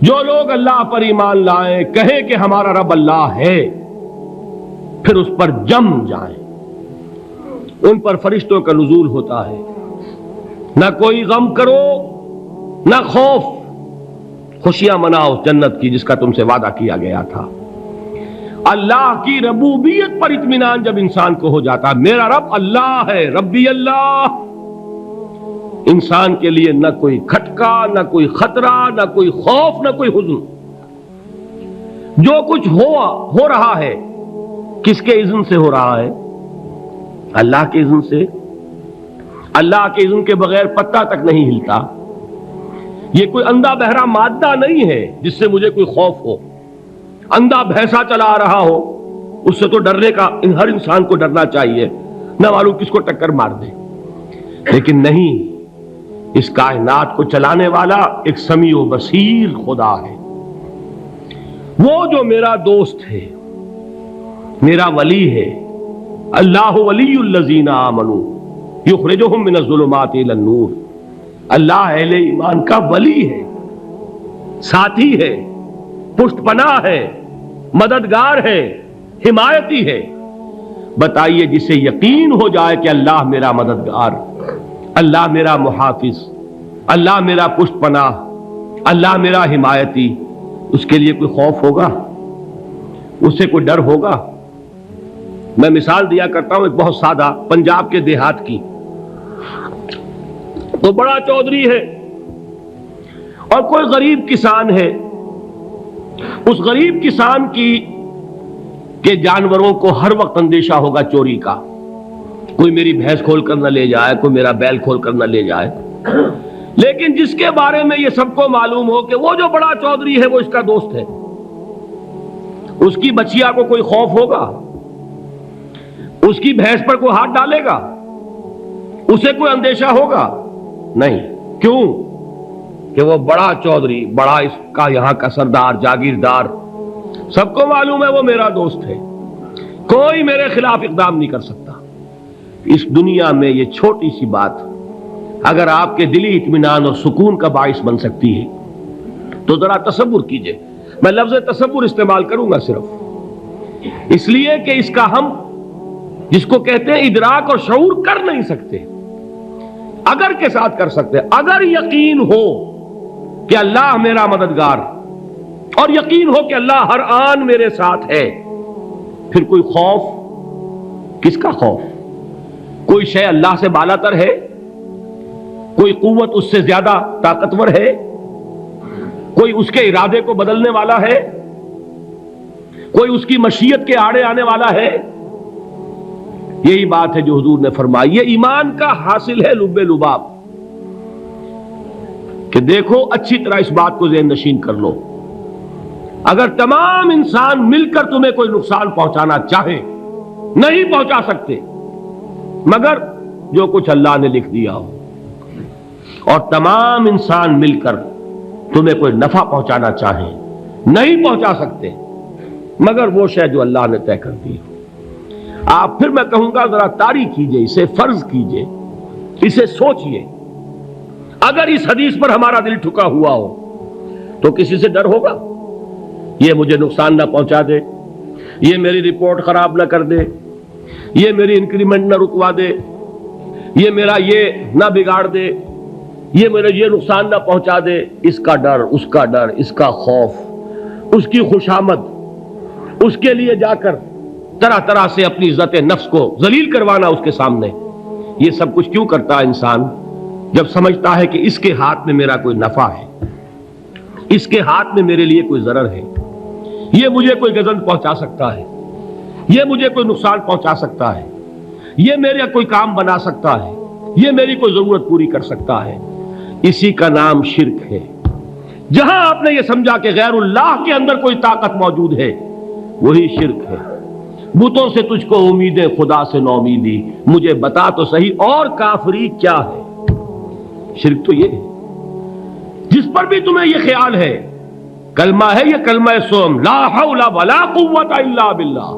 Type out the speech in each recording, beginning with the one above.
جو لوگ اللہ پر ایمان لائیں، کہیں کہ ہمارا رب اللہ ہے، پھر اس پر جم جائیں، ان پر فرشتوں کا نزول ہوتا ہے۔ نہ کوئی غم کرو نہ خوف، خوشیاں مناؤ جنت کی جس کا تم سے وعدہ کیا گیا تھا۔ اللہ کی ربوبیت پر اطمینان جب انسان کو ہو جاتا، میرا رب اللہ ہے، ربی اللہ، انسان کے لیے نہ کوئی کھٹکا، نہ کوئی خطرہ، نہ کوئی خوف، نہ کوئی حزن۔ جو کچھ ہو رہا ہے کس کے اذن سے ہو رہا ہے؟ اللہ کے اذن سے۔ اللہ کے اذن کے بغیر پتہ تک نہیں ہلتا۔ یہ کوئی اندھا بہرا مادہ نہیں ہے جس سے مجھے کوئی خوف ہو۔ اندھا بھینسا چلا آ رہا ہو، اس سے تو ڈرنے کا ہر انسان کو ڈرنا چاہیے، نہ معلوم کس کو ٹکر مار دے۔ لیکن نہیں، اس کائنات کو چلانے والا ایک سمیع و بصیر خدا ہے، وہ جو میرا دوست ہے، میرا ولی ہے۔ اللہ ولی الذین آمنوا یخرجہم من الظلمات الی النور۔ اللہ اہل ایمان کا ولی ہے، ساتھی ہے، پشت پناہ ہے، مددگار ہے، حمایتی ہے۔ بتائیے جسے یقین ہو جائے کہ اللہ میرا مددگار، اللہ میرا محافظ، اللہ میرا پشت پناہ، اللہ میرا حمایتی، اس کے لیے کوئی خوف ہوگا؟ اس سے کوئی ڈر ہوگا؟ میں مثال دیا کرتا ہوں ایک بہت سادہ، پنجاب کے دیہات کی۔ تو بڑا چودھری ہے اور کوئی غریب کسان ہے۔ اس غریب کسان کے جانوروں کو ہر وقت اندیشہ ہوگا چوری کا، کوئی میری بھینس کھول کر نہ لے جائے، کوئی میرا بیل کھول کر نہ لے جائے۔ لیکن جس کے بارے میں یہ سب کو معلوم ہو کہ وہ جو بڑا چودھری ہے وہ اس کا دوست ہے، اس کی بچیا کو کوئی خوف ہوگا؟ اس کی بھینس پر کوئی ہاتھ ڈالے گا؟ اسے کوئی اندیشہ ہوگا؟ نہیں۔ کیوں؟ کہ وہ بڑا چودھری، بڑا اس کا یہاں کا سردار، جاگیردار، سب کو معلوم ہے وہ میرا دوست ہے، کوئی میرے خلاف اقدام نہیں کر سکتا۔ اس دنیا میں یہ چھوٹی سی بات اگر آپ کے دلی اطمینان اور سکون کا باعث بن سکتی ہے تو ذرا تصور کیجئے۔ میں لفظ تصور استعمال کروں گا صرف اس لیے کہ اس کا ہم جس کو کہتے ہیں ادراک اور شعور کر نہیں سکتے، اگر کے ساتھ کر سکتے۔ اگر یقین ہو کہ اللہ میرا مددگار اور یقین ہو کہ اللہ ہر آن میرے ساتھ ہے، پھر کوئی خوف، کس کا خوف؟ کوئی شے اللہ سے بالاتر ہے؟ کوئی قوت اس سے زیادہ طاقتور ہے؟ کوئی اس کے ارادے کو بدلنے والا ہے؟ کوئی اس کی مشیت کے آڑے آنے والا ہے؟ یہی بات ہے جو حضور نے فرمائی۔ یہ ایمان کا حاصل ہے لب لباب، کہ دیکھو اچھی طرح اس بات کو ذہن نشین کر لو، اگر تمام انسان مل کر تمہیں کوئی نقصان پہنچانا چاہے نہیں پہنچا سکتے، مگر جو کچھ اللہ نے لکھ دیا ہو، اور تمام انسان مل کر تمہیں کوئی نفع پہنچانا چاہیں نہیں پہنچا سکتے، مگر وہ شے جو اللہ نے طے کر دی ہو۔ آپ پھر میں کہوں گا ذرا طاری کیجئے، اسے فرض کیجئے، اسے سوچئے۔ اگر اس حدیث پر ہمارا دل ٹھکا ہوا ہو تو کسی سے ڈر ہوگا؟ یہ مجھے نقصان نہ پہنچا دے، یہ میری رپورٹ خراب نہ کر دے، یہ میری انکریمنٹ نہ رکوا دے، یہ میرا یہ نہ بگاڑ دے، یہ میرا یہ نقصان نہ پہنچا دے۔ اس کا ڈر، اس کا ڈر، اس کا خوف، اس کی خوشامد، اس کے لیے جا کر طرح طرح سے اپنی عزت نفس کو ذلیل کروانا اس کے سامنے، یہ سب کچھ کیوں کرتا ہے انسان؟ جب سمجھتا ہے کہ اس کے ہاتھ میں میرا کوئی نفع ہے، اس کے ہاتھ میں میرے لیے کوئی ضرر ہے، یہ مجھے کوئی گزن پہنچا سکتا ہے، یہ مجھے کوئی نقصان پہنچا سکتا ہے، یہ میرا کوئی کام بنا سکتا ہے، یہ میری کوئی ضرورت پوری کر سکتا ہے، اسی کا نام شرک ہے۔ جہاں آپ نے یہ سمجھا کہ غیر اللہ کے اندر کوئی طاقت موجود ہے، وہی شرک ہے۔ بتوں سے تجھ کو امیدیں، خدا سے نومیدی، مجھے بتا تو صحیح اور کافری کیا ہے؟ شرک تو یہ ہے۔ جس پر بھی تمہیں یہ خیال ہے، کلمہ ہے یہ کلمہ سوم، لا حول ولا قوت الا باللہ،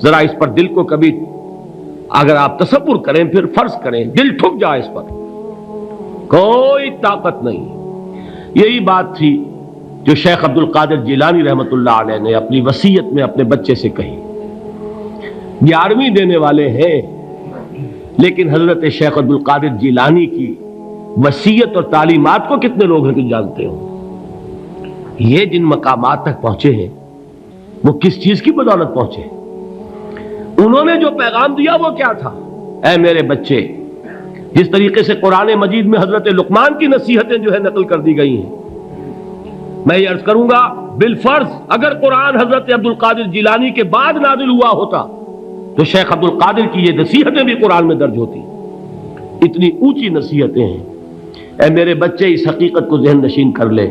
ذرا اس پر دل کو کبھی اگر آپ تصور کریں، پھر فرض کریں، دل ٹھک جائے اس پر، کوئی طاقت نہیں۔ یہی بات تھی جو شیخ عبد القادر جیلانی رحمۃ اللہ علیہ نے اپنی وصیت میں اپنے بچے سے کہی. 11ویں دینے والے ہیں، لیکن حضرت شیخ عبد القادر جیلانی کی وصیت اور تعلیمات کو کتنے لوگ ہیں کہ جانتے ہو؟ یہ جن مقامات تک پہنچے ہیں وہ کس چیز کی بدولت پہنچے؟ انہوں نے جو پیغام دیا وہ کیا تھا؟ اے میرے بچے، جس طریقے سے قرآن مجید میں حضرت لقمان کی نصیحتیں جو ہے نقل کر دی گئی ہیں، میں یہ عرض کروں گا بالفرض اگر قرآن حضرت عبد القادر جیلانی کے بعد نازل ہوا ہوتا تو شیخ عبد القادر کی یہ نصیحتیں بھی قرآن میں درج ہوتی. اتنی اونچی نصیحتیں ہیں. اے میرے بچے، اس حقیقت کو ذہن نشین کر لے،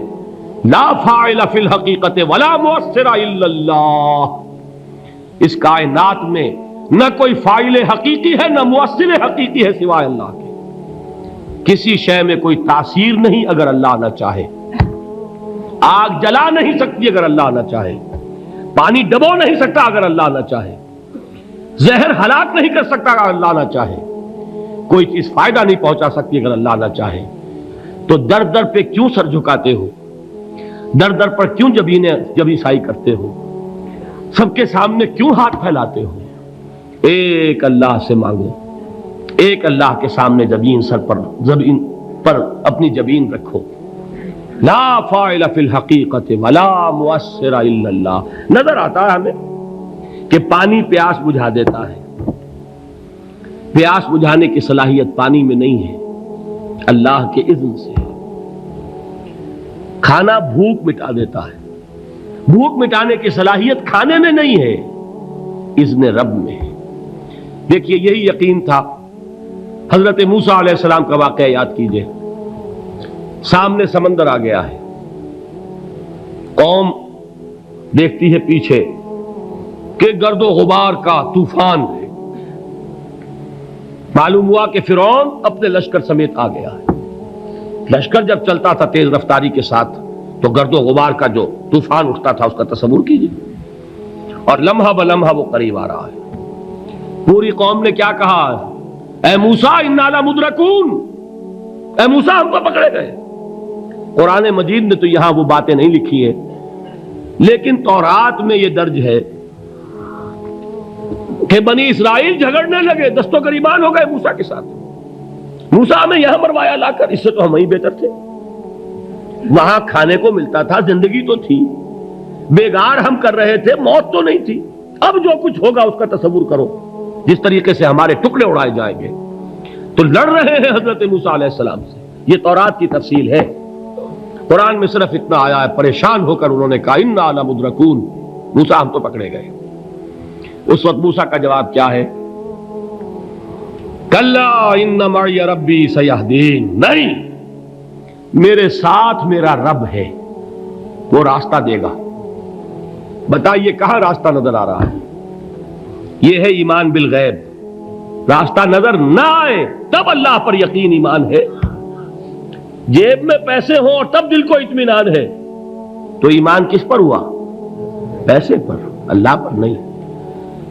لا فاعل فی الحقیقت ولا مؤثر الا اللہ. اس کائنات میں نہ کوئی فاعل حقیقی ہے نہ مؤثر حقیقی ہے سوائے اللہ کے. کسی شے میں کوئی تاثیر نہیں اگر اللہ نہ چاہے. آگ جلا نہیں سکتی اگر اللہ نہ چاہے. پانی ڈبو نہیں سکتا اگر اللہ نہ چاہے. زہر ہلاک نہیں کر سکتا اگر اللہ نہ چاہے. کوئی چیز فائدہ نہیں پہنچا سکتی اگر اللہ نہ چاہے. تو در در پہ کیوں سر جھکاتے ہو؟ در در پر کیوں جبیں سائی کرتے ہو؟ سب کے سامنے کیوں ہاتھ پھیلاتے ہو؟ ایک اللہ سے مانگو. ایک اللہ کے سامنے زمین پر اپنی جبین رکھو. لا فاعل فی الحقیقت ولا مؤثر الا اللہ. نظر آتا ہے ہمیں کہ پانی پیاس بجھا دیتا ہے. پیاس بجھانے کی صلاحیت پانی میں نہیں ہے، اللہ کے اذن سے. کھانا بھوک مٹا دیتا ہے. بھوک مٹانے کی صلاحیت کھانے میں نہیں ہے، اذن رب میں ہے. دیکھیے یہی یقین تھا. حضرت موسیٰ علیہ السلام کا واقعہ یاد کیجئے. سامنے سمندر آ گیا ہے، قوم دیکھتی ہے پیچھے کہ گرد و غبار کا طوفان ہے. معلوم ہوا کہ فرعون اپنے لشکر سمیت آ گیا ہے. لشکر جب چلتا تھا تیز رفتاری کے ساتھ تو گرد و غبار کا جو طوفان اٹھتا تھا اس کا تصور کیجیے. اور لمحہ بلمحہ وہ قریب آ رہا ہے. پوری قوم نے کیا کہا؟ اے موسیٰ انا لمدرکون، اے موسیٰ ہم کو پکڑے گئے. قرآن مجید نے تو یہاں وہ باتیں نہیں لکھی ہیں، لیکن تورات میں یہ درج ہے کہ بنی اسرائیل جھگڑنے لگے، دست و گریبان ہو گئے موسیٰ کے ساتھ. موسیٰ ہمیں یہاں مروایا لا کر، اس سے تو ہم ہی بہتر تھے. وہاں کھانے کو ملتا تھا، زندگی تو تھی، بیگار ہم کر رہے تھے، موت تو نہیں تھی. اب جو کچھ ہوگا اس کا تصور کرو، جس طریقے سے ہمارے ٹکڑے اڑائے جائیں گے. تو لڑ رہے ہیں حضرت موسیٰ علیہ السلام سے. یہ تورات کی تفصیل ہے. قرآن میں صرف اتنا آیا ہے، پریشان ہو کر انہوں نے کہا انا لمدرکون، موسیٰ ہم تو پکڑے گئے. اس وقت موسیٰ کا جواب کیا ہے؟ کلا ان معی ربی سیہدین. نہیں، میرے ساتھ میرا رب ہے، وہ راستہ دے گا. بتائیے کہاں راستہ نظر آ رہا ہے؟ یہ ہے ایمان بالغیب. راستہ نظر نہ آئے تب اللہ پر یقین ایمان ہے. جیب میں پیسے ہوں اور تب دل کو اطمینان ہے تو ایمان کس پر ہوا؟ پیسے پر، اللہ پر نہیں.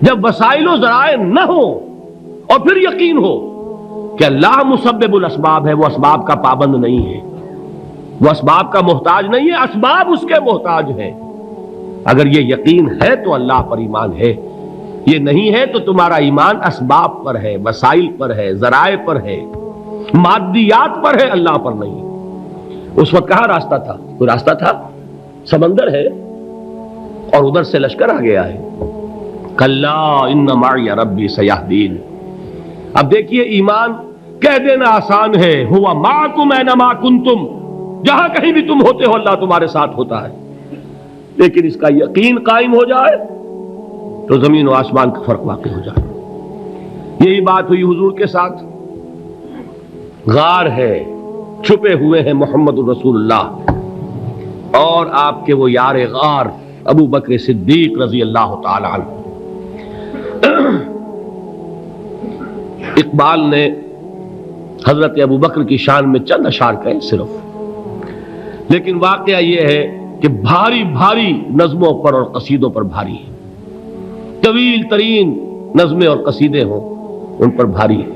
جب وسائل و ذرائع نہ ہو اور پھر یقین ہو کہ اللہ مسبب الاسباب ہے، وہ اسباب کا پابند نہیں ہے، وہ اسباب کا محتاج نہیں ہے، اسباب اس کے محتاج ہیں. اگر یہ یقین ہے تو اللہ پر ایمان ہے. یہ نہیں ہے تو تمہارا ایمان اسباب پر ہے، وسائل پر ہے، ذرائع پر ہے، مادیات پر ہے، اللہ پر نہیں. اس وقت کہاں راستہ تھا؟ کوئی راستہ تھا؟ سمندر ہے اور ادھر سے لشکر آ گیا ہے. کلا ان معی ربی سیہدین. اب دیکھیے ایمان کہہ دینا آسان ہے، ہوا معکم اینما کنتم، جہاں کہیں بھی تم ہوتے ہو اللہ تمہارے ساتھ ہوتا ہے. لیکن اس کا یقین قائم ہو جائے تو زمین و آسمان کا فرق واقع ہو جائے. یہی بات ہوئی حضور کے ساتھ. غار ہے، چھپے ہوئے ہیں محمد الرسول اللہ اور آپ کے وہ یار غار ابو بکر صدیق رضی اللہ تعالی عنہ. اقبال نے حضرت ابو بکر کی شان میں چند اشعار کہے صرف، لیکن واقعہ یہ ہے کہ بھاری بھاری نظموں پر اور قصیدوں پر بھاری ہے. طویل ترین نظمیں اور قصیدے ہوں ان پر بھاری ہے.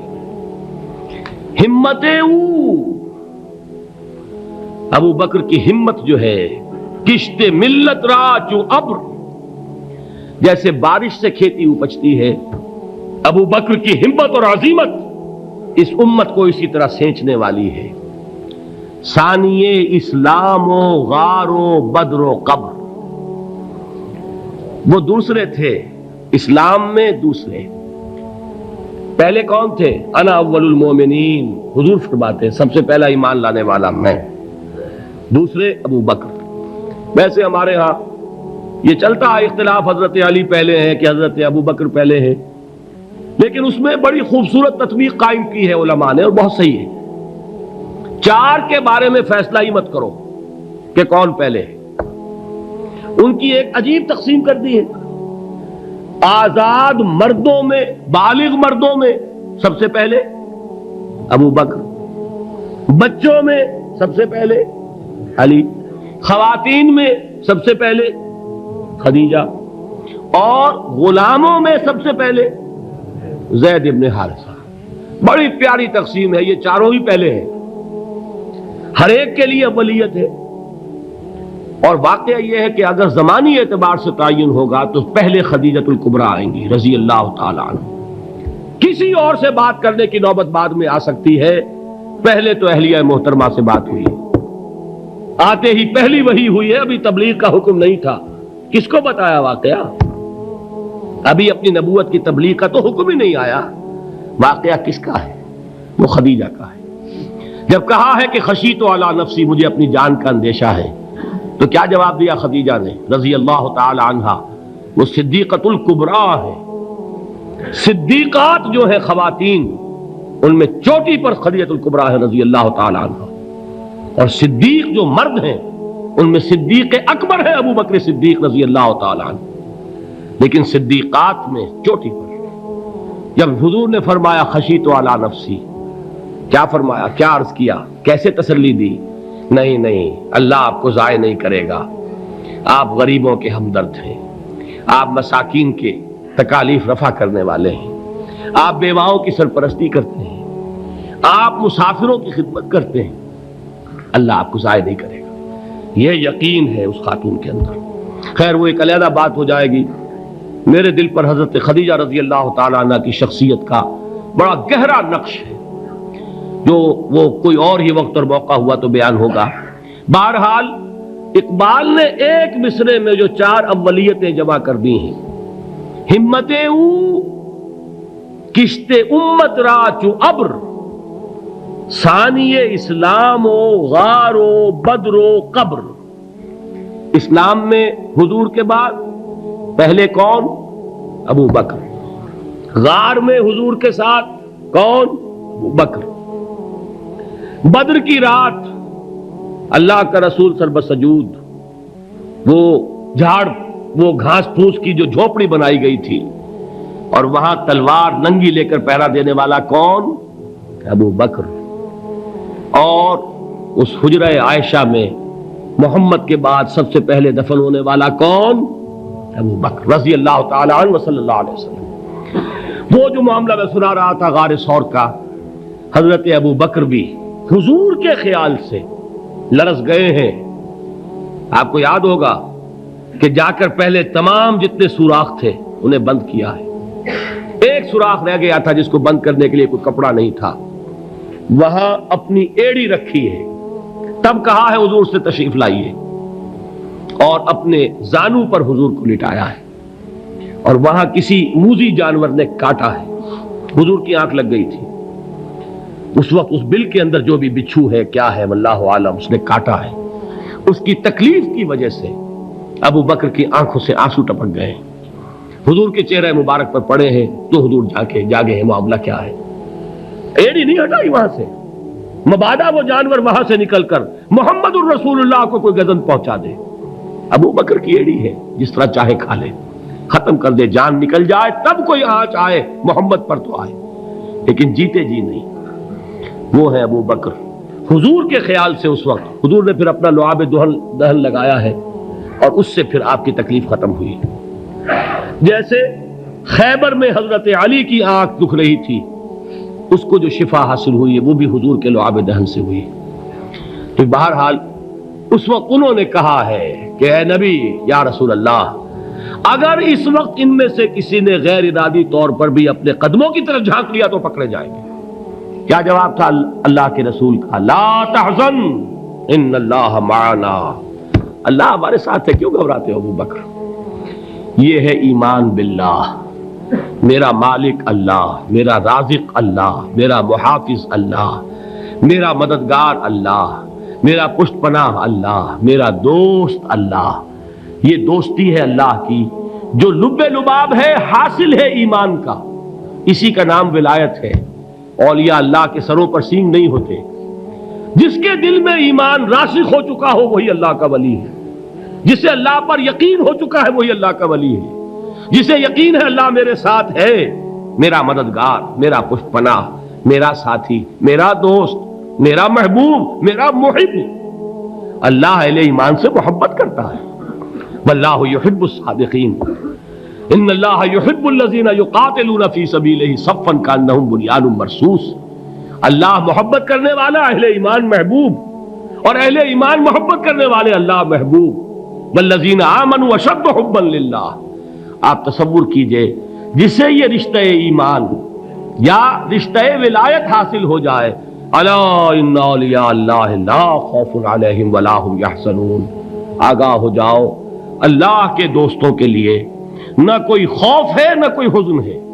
ہمتیں ابو بکر کی ہمت جو ہے کشت ملت را چو ابر، جیسے بارش سے کھیتی اپجتی ہے، ابو بکر کی ہمت اور عزیمت اس امت کو اسی طرح سینچنے والی ہے۔ ثانیے اسلام و غار و بدر و قبر، وہ دوسرے تھے اسلام میں، دوسرے پہلے کون تھے؟ انا اول المومنین، حضور فرماتے ہیں سب سے پہلا ایمان لانے والا میں، دوسرے ابو بکر۔ ویسے ہمارے ہاں یہ چلتا ہے اختلاف، حضرت علی پہلے ہیں کہ حضرت ابو بکر پہلے ہیں، لیکن اس میں بڑی خوبصورت تطبیق قائم کی ہے علماء نے، اور بہت صحیح ہے۔ چار کے بارے میں فیصلہ ہی مت کرو کہ کون پہلے ہے، ان کی ایک عجیب تقسیم کر دی ہے۔ آزاد مردوں میں، بالغ مردوں میں سب سے پہلے ابو بکر، بچوں میں سب سے پہلے علی، خواتین میں سب سے پہلے خدیجہ، اور غلاموں میں سب سے پہلے زید ابن حارثہ۔ بڑی پیاری تقسیم ہے، یہ چاروں ہی پہلے ہیں، ہر ایک کے لیے اولیت ہے۔ اور واقعہ یہ ہے کہ اگر زمانی اعتبار سے تعین ہوگا تو پہلے خدیجۃ الکبریٰ آئیں گی رضی اللہ تعالی عنہ، کسی اور سے بات کرنے کی نوبت بعد میں آ سکتی ہے، پہلے تو اہلیہ محترمہ سے بات ہوئی ہے، آتے ہی پہلی وحی ہوئی ہے، ابھی تبلیغ کا حکم نہیں تھا۔ کس کو بتایا واقعہ؟ ابھی اپنی نبوت کی تبلیغ کا تو حکم ہی نہیں آیا، واقعہ کس کا ہے؟ وہ خدیجہ کا ہے۔ جب کہا ہے کہ خشیت علی نفسی، مجھے اپنی جان کا اندیشہ ہے، تو کیا جواب دیا خدیجہ نے رضی اللہ تعالی عنہا؟ وہ صدیقۃ الکبریٰ ہے، صدیقات جو ہے خواتین ان میں چوٹی پر خدیجۃ الکبریٰ ہے رضی اللہ تعالی عنہا، اور صدیق جو مرد ہیں ان میں صدیق اکبر ہے ابو بکر صدیق رضی اللہ تعالی عنہ، لیکن صدیقات میں چوٹی پر۔ جب حضور نے فرمایا خشیت علی نفسی، کیا فرمایا؟ کیا عرض کیا؟ کیسے تسلی دی؟ نہیں نہیں، اللہ آپ کو ضائع نہیں کرے گا، آپ غریبوں کے ہمدرد ہیں، آپ مساکین کے تکالیف رفع کرنے والے ہیں، آپ بیواؤں کی سرپرستی کرتے ہیں، آپ مسافروں کی خدمت کرتے ہیں، اللہ آپ کو ضائع نہیں کرے گا۔ یہ یقین ہے اس خاتون کے اندر۔ خیر وہ ایک علیحدہ بات ہو جائے گی۔ میرے دل پر حضرت خدیجہ رضی اللہ تعالی عنہ کی شخصیت کا بڑا گہرا نقش ہے، جو وہ کوئی اور ہی وقت اور موقع ہوا تو بیان ہوگا۔ بہرحال اقبال نے ایک مصرے میں جو چار اولیتیں جمع کر دی ہیں، ہمت او کشت امت را چو ابر، ثانی اسلام و غار و بدر و قبر۔ اسلام میں حضور کے بعد پہلے کون؟ ابو بکر۔ غار میں حضور کے ساتھ کون؟ ابو بکر۔ بدر کی رات اللہ کا رسول سربسجود وہ جھاڑ، وہ گھاس پھوس کی جو جھوپڑی بنائی گئی تھی، اور وہاں تلوار ننگی لے کر پہرا دینے والا کون؟ ابو بکر۔ اور اس حجرہ عائشہ میں محمد کے بعد سب سے پہلے دفن ہونے والا کون؟ ابو بکر رضی اللہ تعالی عنہ صلی اللہ علیہ وسلم۔ وہ جو معاملہ میں سنا رہا تھا غار ثور کا، حضرت ابو بکر بھی حضور کے خیال سے لرز گئے ہیں۔ آپ کو یاد ہوگا کہ جا کر پہلے تمام جتنے سوراخ تھے انہیں بند کیا ہے، ایک سوراخ رہ گیا تھا جس کو بند کرنے کے لیے کوئی کپڑا نہیں تھا، وہاں اپنی ایڑی رکھی ہے، تب کہا ہے حضور سے تشریف لائیے، اور اپنے زانو پر حضور کو لٹایا ہے، اور وہاں کسی موذی جانور نے کاٹا ہے، حضور کی آنکھ لگ گئی تھی اس وقت، اس بل کے اندر جو بھی بچھو ہے کیا ہے واللہ عالم، اس نے کاٹا ہے۔ اس کی تکلیف کی وجہ سے ابو بکر کی آنکھوں سے آنسو ٹپک گئے، حضور کے چہرے مبارک پر پڑے ہیں، تو حضور جاگے ہیں، معاملہ کیا ہے؟ ایڑی نہیں ہٹائی وہاں سے، مبادا وہ جانور وہاں سے نکل کر محمد الرسول اللہ کو کوئی گزن پہنچا دے، ابو بکر کی ایڑی ہے، جس طرح چاہے کھا لے، ختم کر دے، جان نکل جائے تب کوئی آنچ آئے محمد پر تو آئے، لیکن جیتے جی نہیں۔ وہ ہے ابو بکر حضور کے خیال سے۔ اس وقت حضور نے پھر اپنا لعاب دہن لگایا ہے، اور اس سے پھر آپ کی تکلیف ختم ہوئی۔ جیسے خیبر میں حضرت علی کی آنکھ دکھ رہی تھی، اس کو جو شفا حاصل ہوئی ہے وہ بھی حضور کے لعاب دہن سے ہوئی۔ تو بہرحال اس وقت انہوں نے کہا ہے کہ اے نبی یا رسول اللہ، اگر اس وقت ان میں سے کسی نے غیر ارادی طور پر بھی اپنے قدموں کی طرف جھانک لیا تو پکڑے جائیں گے۔ کیا جواب تھا اللہ کے رسول کا؟ لا تحزن ان اللہ معنا، اللہ ہمارے ساتھ ہے، کیوں گھبراتے ہو ابو بکر؟ یہ ہے ایمان باللہ، میرا مالک اللہ، میرا رازق اللہ، میرا محافظ اللہ، میرا مددگار اللہ، میرا پشت پناہ اللہ، میرا دوست اللہ۔ یہ دوستی ہے اللہ کی جو لب لباب ہے، حاصل ہے ایمان کا، اسی کا نام ولایت ہے۔ اولیاء اللہ کے سروں پر سینگ نہیں ہوتے، جس کے دل میں ایمان راسخ ہو چکا ہو وہی اللہ کا ولی ہے، جسے اللہ پر یقین ہو چکا ہے وہی اللہ کا ولی ہے، جسے یقین ہے اللہ میرے ساتھ ہے، میرا مددگار، میرا پشت پناہ، میرا ساتھی، میرا دوست، میرا محبوب، میرا محب۔ اللہ اہل ایمان سے محبت کرتا ہے، واللہ یحب الصادقین، ان اللہ یحب الذین یقاتلون فی سبیلہ صفا کانہم بنیان مرصوص۔ اللہ محبت کرنے والا، اہل ایمان محبوب، اور اہل ایمان محبت کرنے والے اللہ محبوب۔ والذین آمنوا اشد حبا للہ۔ آپ تصور کیجئے جسے یہ رشتہ ایمان یا رشتہ ولایت حاصل ہو جائے، الا ان اولیاء اللہ لا خوف علیہم ولا هم یحزنون، آگاہ ہو جاؤ، اللہ کے دوستوں کے لیے نہ کوئی خوف ہے نہ کوئی حزن ہے۔